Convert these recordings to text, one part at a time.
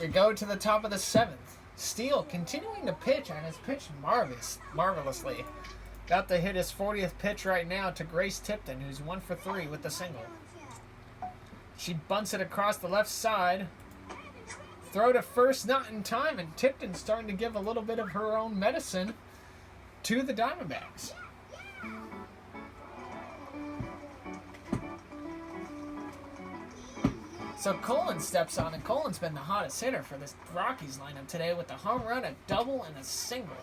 We go to the top of the 7th. Steele continuing to pitch, and has pitched marvelously. About to hit his 40th pitch right now to Grace Tipton, who's 1 for 3 with the single. She bunts it across the left side. Throw to first, not in time, and Tipton's starting to give a little bit of her own medicine to the Diamondbacks. So Colin steps on, and Colin's been the hottest hitter for this Rockies lineup today with a home run, a double, and a single.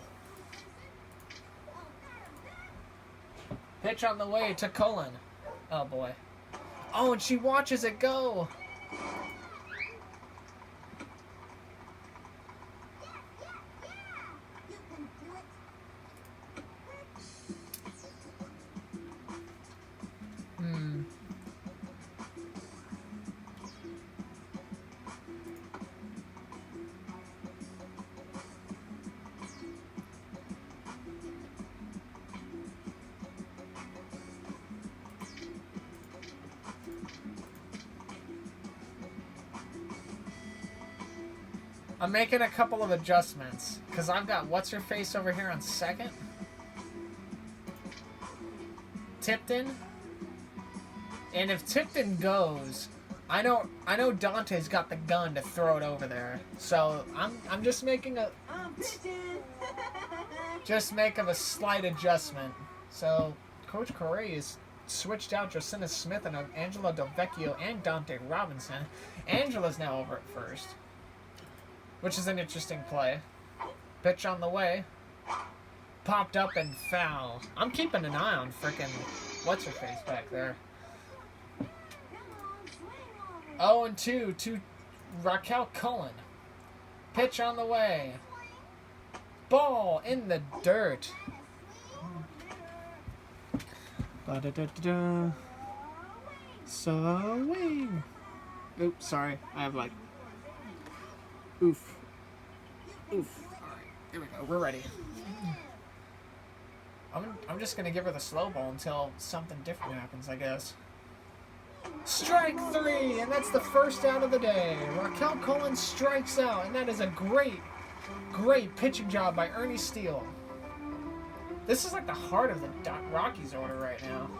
Pitch on the way to Colin. Oh, boy. Oh, and she watches it go. I'm making a couple of adjustments because I've got what's-her-face over here on second. Tipton. And if Tipton goes, I know Dante's got the gun to throw it over there. So I'm just making a a slight adjustment. So Coach Correa has switched out Jacinta Smith and Angela Delvecchio and Dante Robinson. Angela's now over at first, which is an interesting play. Pitch on the way. Popped up and foul. I'm keeping an eye on frickin' what's-her-face back there. 0-2 to Raquel Cullen. Pitch on the way. Ball in the dirt. Ba-da-da-da-da. Swing. Oops, sorry. I have like... Oof. Oof. Alright, here we go. We're ready. I'm just going to give her the slow ball until something different happens, I guess. Strike 3, and that's the first out of the day. Raquel Cullen strikes out, and that is a great pitching job by Ernie Steele. This is like the heart of the Rockies order right now.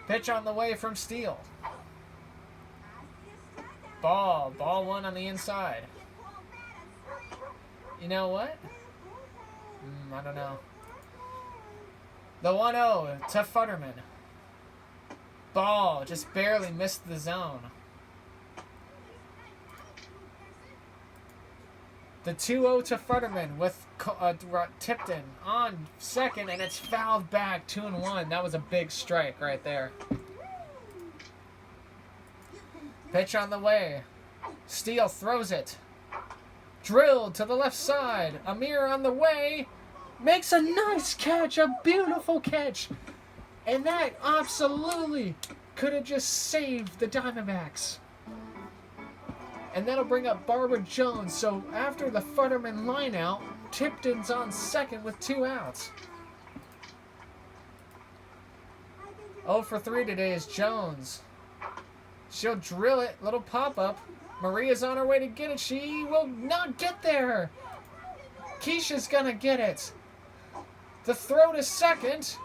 Pitch on the way from Steele. Ball 1 on the inside. You know what? I don't know. The 1-0 to Futterman. Ball just barely missed the zone. The 2-0 to Futterman with Tipton on second, and it's fouled back 2-1. That was a big strike right there. Pitch on the way. Steele throws it. Drilled to the left side. Amir on the way. Makes a nice catch. A beautiful catch. And that absolutely could have just saved the Diamondbacks. And that'll bring up Barbara Jones. So after the Futterman line out, Tipton's on second with 2 outs. 0 for 3 today is Jones. She'll drill it. Little pop-up. Maria's on her way to get it. She will not get there. Keisha's going to get it. The throw to second.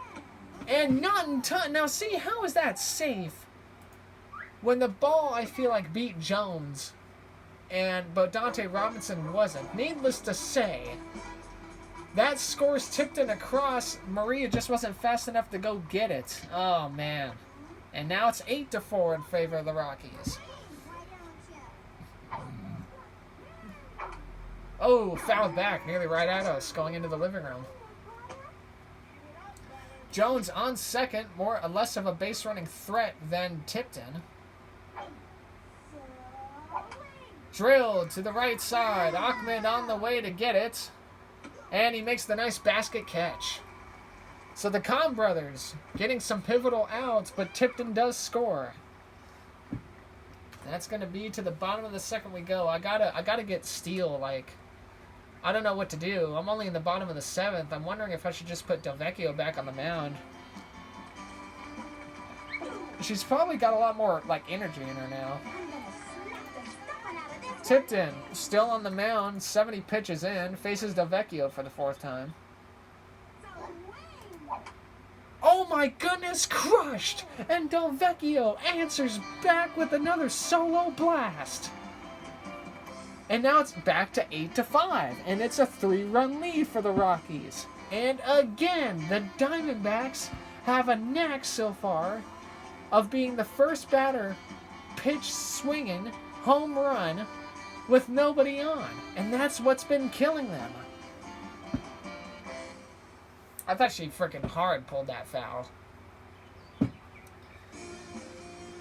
And not in time. Now, see, how is that safe? When the ball, I feel like, beat Jones. But Dante Robinson wasn't. Needless to say, that scores Tipton across. Maria just wasn't fast enough to go get it. Oh, man. And now it's 8-4 in favor of the Rockies. Oh, fouled back, nearly right at us, going into the living room. Jones on second, less of a base running threat than Tipton. Drilled to the right side. Ahmed on the way to get it. And he makes the nice basket catch. So the Kahn brothers getting some pivotal outs, but Tipton does score. That's going to be to the bottom of the second we go. I gotta get Steele, like, I don't know what to do. I'm only in the bottom of the 7th. I'm wondering if I should just put Delvecchio back on the mound. She's probably got a lot more, like, energy in her now. Tipton, still on the mound, 70 pitches in, faces Delvecchio for the 4th time. Oh my goodness, crushed! And Delvecchio answers back with another solo blast. And now it's back to 8-5, and it's a 3-run lead for the Rockies. And again, the Diamondbacks have a knack so far of being the first batter pitch swinging home run with nobody on. And that's what's been killing them. I thought she freaking hard pulled that foul.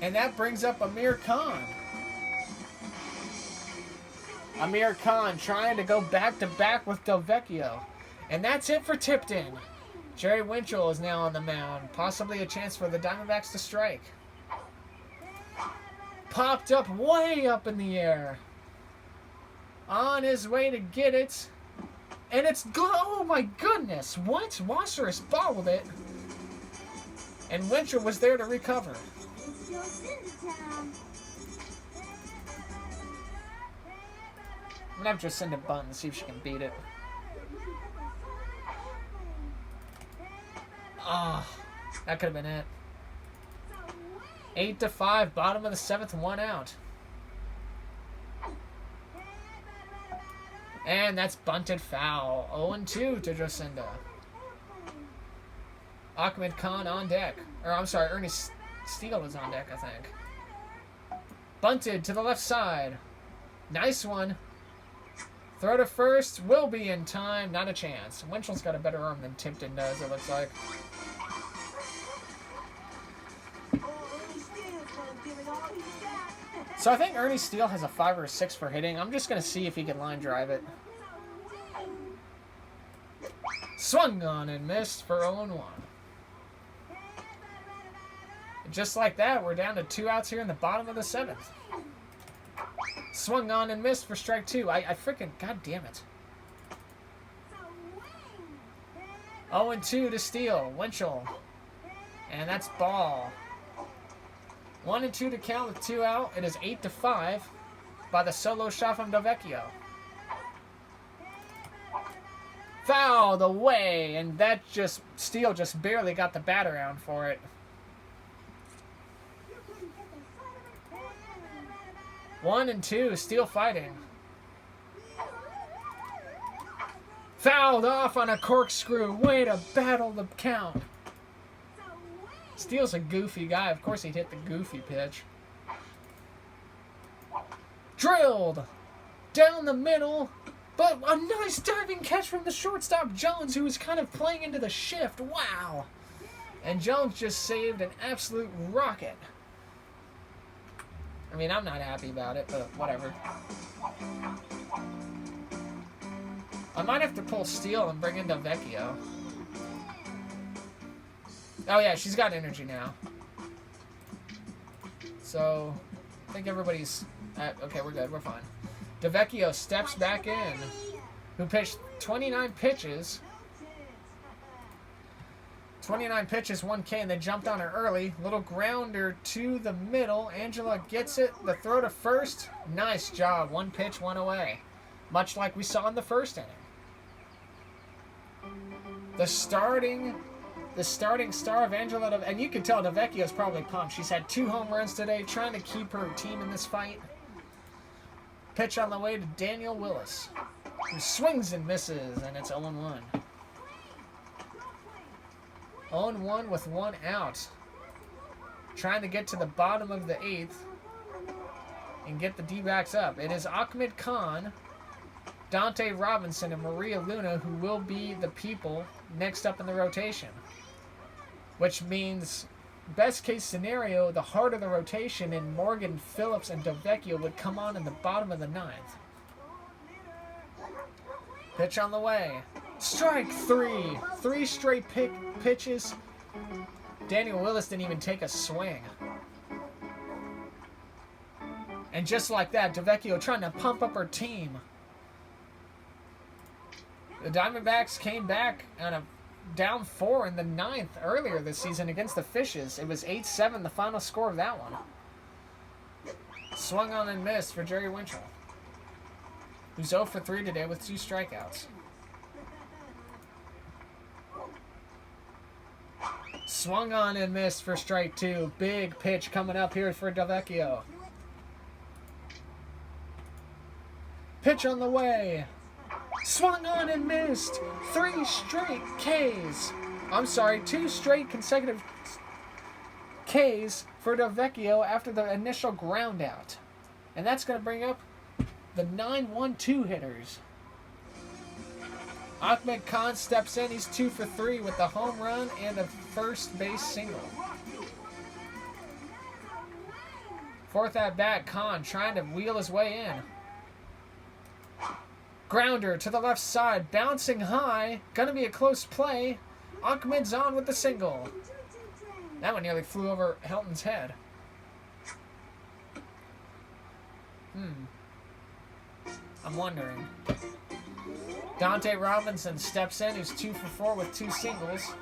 And that brings up Amir Khan. Amir Khan trying to go back-to-back with Delvecchio. And that's it for Tipton. Jerry Winchell is now on the mound. Possibly a chance for the Diamondbacks to strike. Popped up way up in the air. On his way to get it. And it's... Oh my goodness! What? Wasser has bobbled it. And Winchell was there to recover. I'm gonna have to send a bunt and see if she can beat it. Ah, oh, that could have been it. 8-5, bottom of the 7th, 1 out. And that's bunted foul. 0-2 to Jocinda. Ahmed Khan on deck. Or I'm sorry, Ernie Steele is on deck, I think. Bunted to the left side. Nice one. Throw to first will be in time. Not a chance. Winchell's got a better arm than Tipton does, it looks like. So I think Ernie Steele has a 5 or a 6 for hitting. I'm just going to see if he can line drive it. Swung on and missed for 0-1. Just like that, we're down to 2 outs here in the bottom of the 7th. Swung on and missed for strike 2. I freaking... God damn it. 0-2 to Steele. Winchell. And that's ball. 1-2 to count with 2 out. It is 8-5 by the solo shot from Delvecchio. Fouled away, and that just... Steele just barely got the bat around for it. 1-2, Steele fighting. Fouled off on a corkscrew. Way to battle the count. Steele's a goofy guy. Of course he'd hit the goofy pitch. Drilled. Down the middle. But a nice diving catch from the shortstop, Jones, who was kind of playing into the shift. Wow. And Jones just saved an absolute rocket. I mean, I'm not happy about it, but whatever. I might have to pull Steele and bring in Delvecchio. Oh yeah, she's got energy now. So, I think everybody's... okay, we're good. We're fine. Delvecchio steps back in, who pitched 29 pitches. 29 pitches, 1K, and they jumped on her early. Little grounder to the middle. Angela gets it. The throw to first. Nice job. 1 pitch, 1 away. Much like we saw in the first inning. The starting star of Angela, and you can tell Delvecchio's probably pumped. She's had 2 home runs today, trying to keep her team in this fight. Pitch on the way to Daniel Willis, who swings and misses, and it's 0-1. 0-1 with 1 out. Trying to get to the bottom of the 8th and get the D-backs up. It is Ahmed Khan, Dante Robinson, and Maria Luna who will be the people next up in the rotation. Which means, best case scenario, the heart of the rotation in Morgan, Phillips, and Delvecchio would come on in the bottom of the 9th. Pitch on the way. Strike 3. 3 straight pitches. Daniel Willis didn't even take a swing. And just like that, Delvecchio trying to pump up her team. The Diamondbacks came back on a down 4 in the 9th earlier this season against the Fishes. It was 8-7, the final score of that one. Swung on and missed for Jerry Winchell. who's 0 for 3 today with 2 strikeouts. Swung on and missed for strike 2. Big pitch coming up here for Delvecchio. Pitch on the way. Swung on and missed. 3 straight Ks. I'm sorry, 2 straight consecutive Ks for Delvecchio after the initial ground out. And that's going to bring up the 9-1-2 hitters. Ahmed Khan steps in. He's 2 for 3 with the home run and a first base single. Fourth at bat, Khan trying to wheel his way in. Grounder to the left side, bouncing high. Gonna be a close play. Ahmed's on with the single. That one nearly flew over Helton's head. I'm wondering. Dante Robinson steps in. He's 2 for 4 with 2 singles.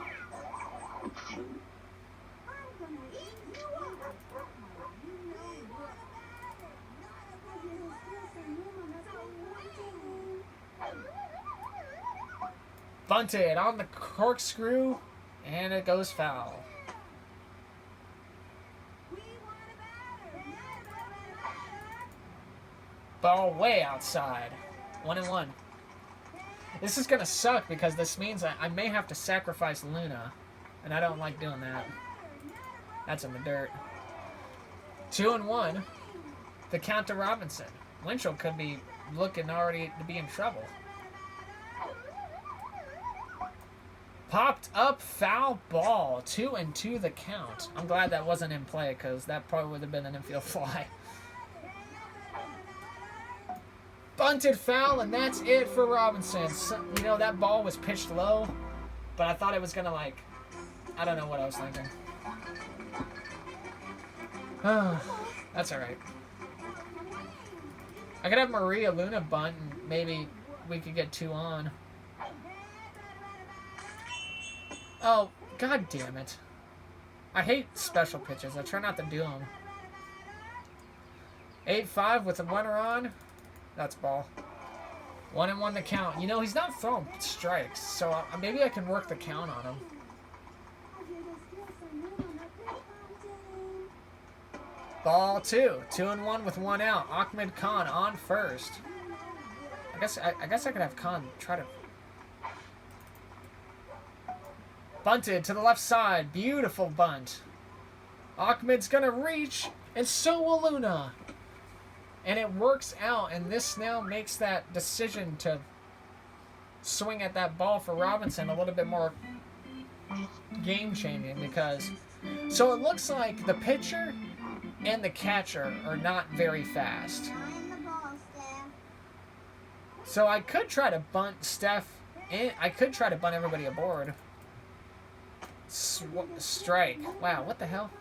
Bunted on the corkscrew, and it goes foul. Ball way outside. 1-1. This is going to suck because this means I may have to sacrifice Luna. And I don't like doing that. That's in the dirt. 2-1. The count to Robinson. Winchell could be looking already to be in trouble. Popped up foul ball. 2-2 the count. I'm glad that wasn't in play because that probably would have been an infield fly. Bunted foul, and that's it for Robinson. So, you know, that ball was pitched low, but I thought it was going to, like, I don't know what I was thinking. That's all right. I could have Maria Luna bunt, and maybe we could get 2 on. Oh, god damn it. I hate special pitches. I try not to do them. 8-5 with a runner on. That's ball. 1-1 the count. You know, he's not throwing strikes, so maybe I can work the count on him. Ball 2. 2-1 with 1 out. Ahmed Khan on first. I guess I could have Khan try to... Bunted to the left side. Beautiful bunt. Ahmed's going to reach, and so will Luna. And it works out, and this now makes that decision to swing at that ball for Robinson a little bit more game-changing because... So it looks like the pitcher and the catcher are not very fast. So I could try to bunt Steph in. I could try to bunt everybody aboard. Strike. Wow, what the hell?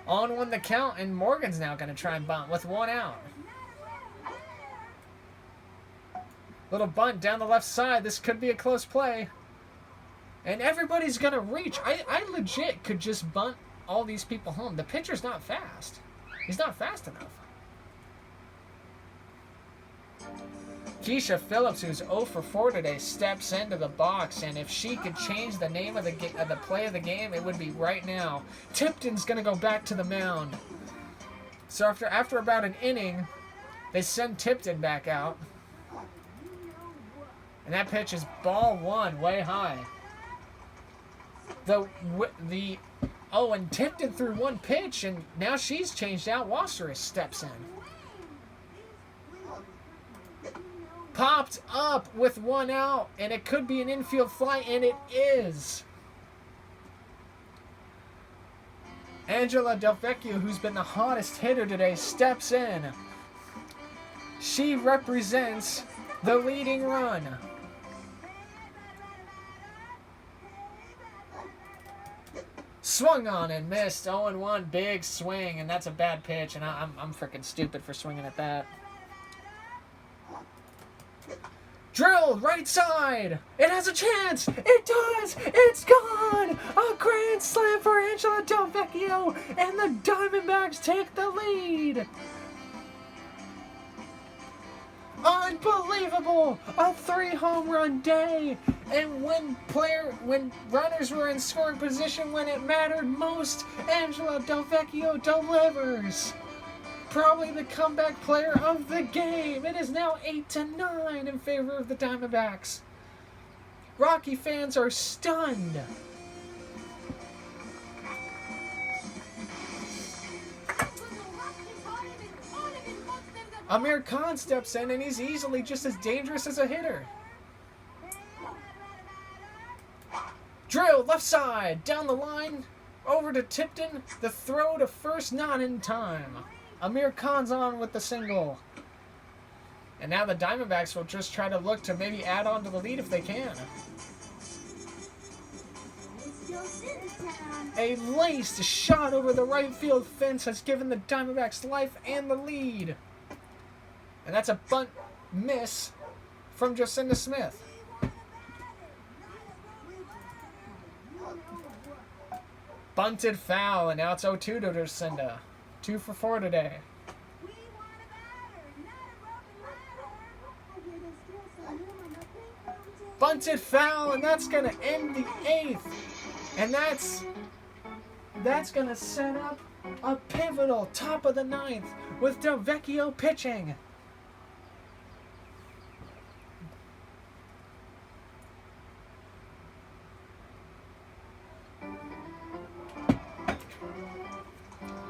On 1 the count, and Morgan's now going to try and bunt with 1 out. Little bunt down the left side. This could be a close play. And everybody's going to reach. I legit could just bunt all these people home. The pitcher's not fast. He's not fast enough. Keisha Phillips, who's 0 for 4 today, steps into the box, and if she could change the name of the play of the game, it would be right now. Tipton's going to go back to the mound. So after about an inning, they send Tipton back out. And that pitch is ball 1, way high. And Tipton threw 1 pitch, and now she's changed out. Wasserus steps in. Popped up with 1 out, and it could be an infield fly, and it is. Angela Delvecchio, who's been the hottest hitter today, steps in. She represents the leading run. Swung on and missed. 0-1, big swing, and that's a bad pitch, and I'm freaking stupid for swinging at that. Drilled right side. It has a chance. It does. It's gone. A grand slam for Angela Delvecchio, and the Diamondbacks take the lead. Unbelievable! A 3-home run day! And when runners were in scoring position when it mattered most, Angela Delvecchio delivers! Probably the comeback player of the game. It is now 8-9 in favor of the Diamondbacks. Rocky fans are stunned. Amir Khan steps in, and he's easily just as dangerous as a hitter. Drill left side, down the line, over to Tipton. The throw to first, not in time. Amir Khan's on with the single. And now the Diamondbacks will just try to look to maybe add on to the lead if they can. A laced shot over the right field fence has given the Diamondbacks life and the lead. And that's a bunt miss from Jacinda Smith. Bunted foul, and now it's 0-2 to Jacinda. 2 for 4 today. Bunted foul, and that's going to end the 8th. And that's going to set up a pivotal top of the 9th with Delvecchio pitching.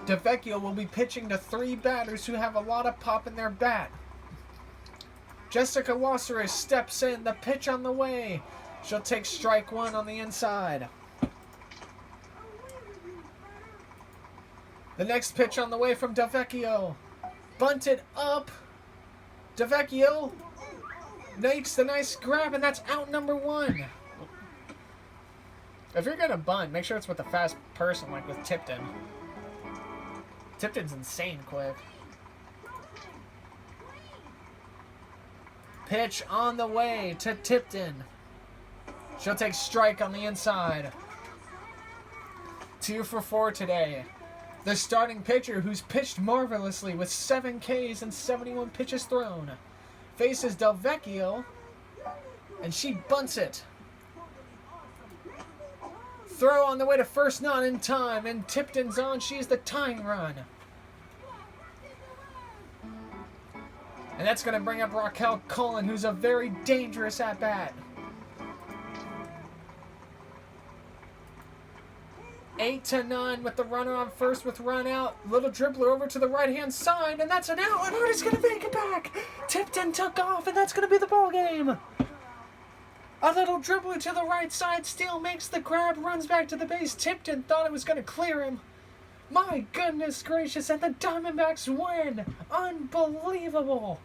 Delvecchio will be pitching to 3 batters who have a lot of pop in their bat. Jessica Wasseris steps in, the pitch on the way. She'll take strike 1 on the inside. The next pitch on the way from Delvecchio. Bunted up. Delvecchio makes the nice grab, and that's out number 1. If you're going to bunt, make sure it's with a fast person like with Tipton. Tipton's insane quick. Pitch on the way to Tipton. She'll take strike on the inside. 2 for 4 today. The starting pitcher, who's pitched marvelously with 7 Ks and 71 pitches thrown, faces Delvecchio, and she bunts it. Throw on the way to first, not in time, and Tipton's on. She's the tying run. And that's going to bring up Raquel Cullen, who's a very dangerous at-bat. 8-9 with the runner on first with run out. Little dribbler over to the right-hand side, and that's an out, and Hardy's going to make it back. Tipton took off, and that's going to be the ball game. A little dribbler to the right side, Steele makes the grab, runs back to the base. Tipton thought it was going to clear him. My goodness gracious, and the Diamondbacks win. Unbelievable.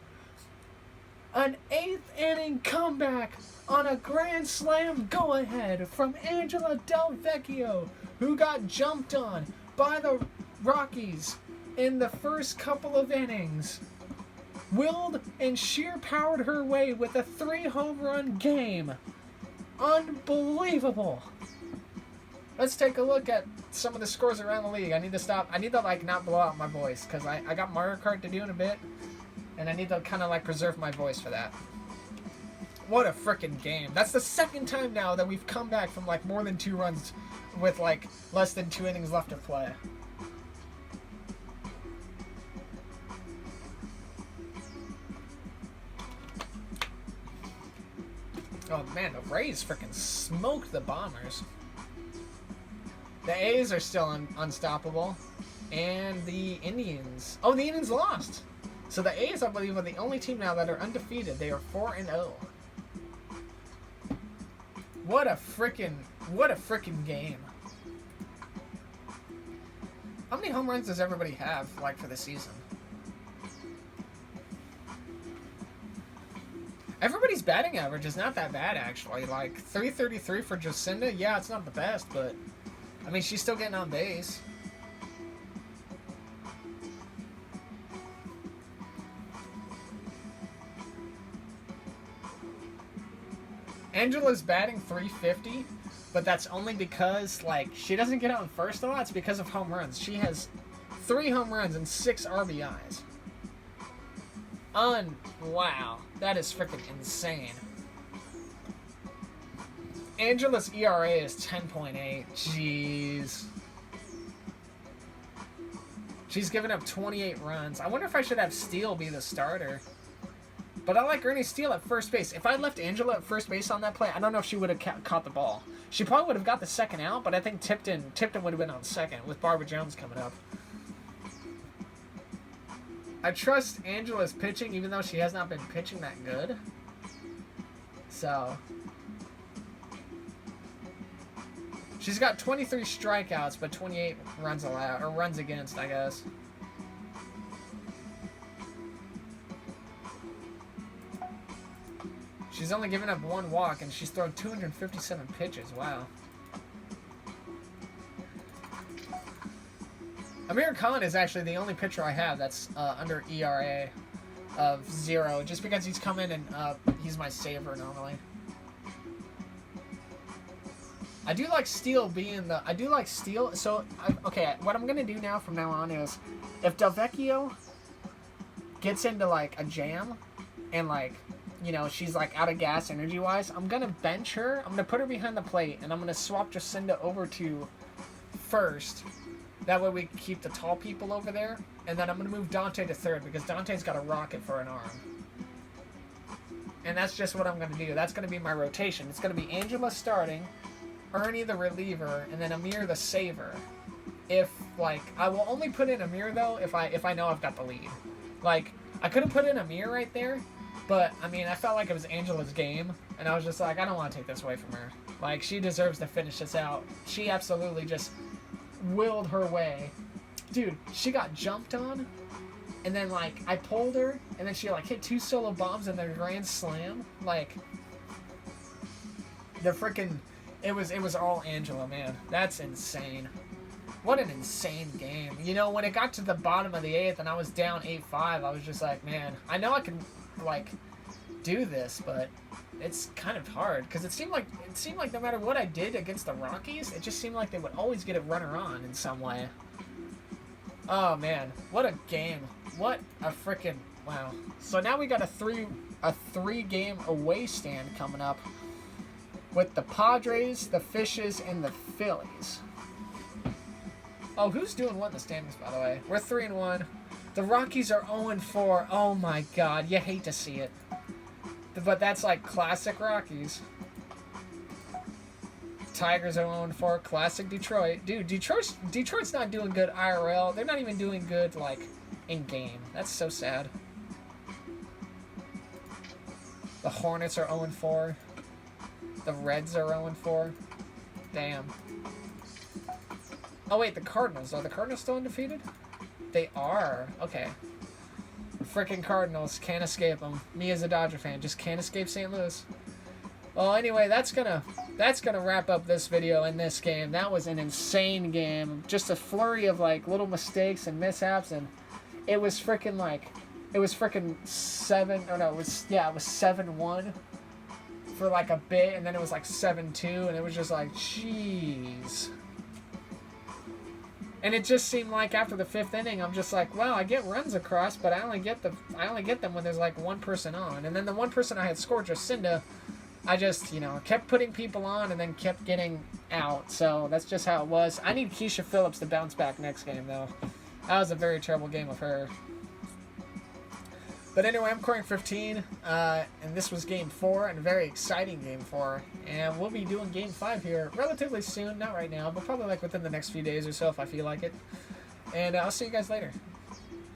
An 8th inning comeback on a grand slam go-ahead from Angela Delvecchio, who got jumped on by the Rockies in the first couple of innings. Willed and sheer powered her way with a 3-home run game. Unbelievable. Let's take a look at some of the scores around the league. I need to stop. I need to not blow out my voice because I got Mario Kart to do in a bit, and I need to kind of preserve my voice for that. What a freaking game. That's the second time now that we've come back from more than 2 runs with less than 2 innings left to play. Oh man, the Rays freaking smoked the Bombers. The A's are still unstoppable. And the Indians... Oh, the Indians lost! So the A's, I believe, are the only team now that are undefeated. They are 4-0. What a freaking game. How many home runs does everybody have, for the season? Everybody's batting average is not that bad, actually. 333 for Jacinda. Yeah, it's not the best, but... I mean, she's still getting on base. Angela's batting 350, but that's only because, she doesn't get on first a lot. It's because of home runs. She has 3 home runs and 6 RBIs. Wow. That is freaking insane. Angela's ERA is 10.8. Jeez. She's given up 28 runs. I wonder if I should have Steele be the starter. But I like Ernie Steele at first base. If I left Angela at first base on that play, I don't know if she would have caught the ball. She probably would have got the second out, but I think Tipton would have been on second with Barbara Jones coming up. I trust Angela's pitching, even though she has not been pitching that good. So she's got 23 strikeouts, but 28 runs allowed, or runs against, I guess. She's only given up 1 walk, and she's thrown 257 pitches. Wow. Amir Khan is actually the only pitcher I have that's under ERA of 0, just because he's come in and he's my saver normally. I do like Steele being the... I do like Steele. So, okay, what I'm going to do now from now on is, if Delvecchio gets into, like, a jam, and, like, you know, she's, like, out of gas energy-wise, I'm going to bench her. I'm going to put her behind the plate, and I'm going to swap Jacinda over to first. That way we keep the tall people over there. And then I'm going to move Dante to third, because Dante's got a rocket for an arm. And that's just what I'm going to do. That's going to be my rotation. It's going to be Angela starting, Ernie the reliever, and then Amir the saver. If, like, I will only put in Amir, though, if I know I've got the lead. Like, I could have put in Amir right there, but, I mean, I felt like it was Angela's game, and I was just like, I don't want to take this away from her. Like, she deserves to finish this out. She absolutely just willed her way. Dude, she got jumped on, and then, like, I pulled her, and then she, like, hit 2 solo bombs and then a grand slam. Like, the freaking... It was all Angela, man. That's insane. What an insane game. You know, when it got to the bottom of the 8th and I was down 8-5, I was just like, man, I know I can, like, do this, but it's kind of hard. Because it seemed like no matter what I did against the Rockies, it just seemed like they would always get a runner on in some way. Oh, man. What a game. What a freaking... Wow. So now we got a three-game away stand coming up, with the Padres, the Fishes, and the Phillies. Oh, who's doing what in the standings, by the way? We're 3-1. The Rockies are 0-4. Oh my God, you hate to see it. But that's like classic Rockies. Tigers are 0-4. Classic Detroit. Dude, Detroit's not doing good IRL. They're not even doing good, like, in-game. That's so sad. The Hornets are 0-4. The Reds are 0-4. Damn. Oh, wait, the Cardinals. Are the Cardinals still undefeated? They are. Okay. Frickin' Cardinals. Can't escape them. Me as a Dodger fan just can't escape St. Louis. Well, anyway, that's gonna wrap up this video and this game. That was an insane game. Just a flurry of, like, little mistakes and mishaps, and it was frickin' like... It was frickin' 7-1. For like a bit, and then it was like 7-2, and it was just like, jeez. And it just seemed like after the 5th inning, I'm just like, wow, I get runs across, but I only get them when there's like one person on. And then the one person I had scored, Jacinda, I just, you know, kept putting people on and then kept getting out. So that's just how it was. I need Keisha Phillips to bounce back next game, though. That was a very terrible game of her. But anyway, I'm Corang15, and this was Game 4, and a very exciting Game 4. And we'll be doing Game 5 here relatively soon, not right now, but probably like within the next few days or so if I feel like it. And I'll see you guys later.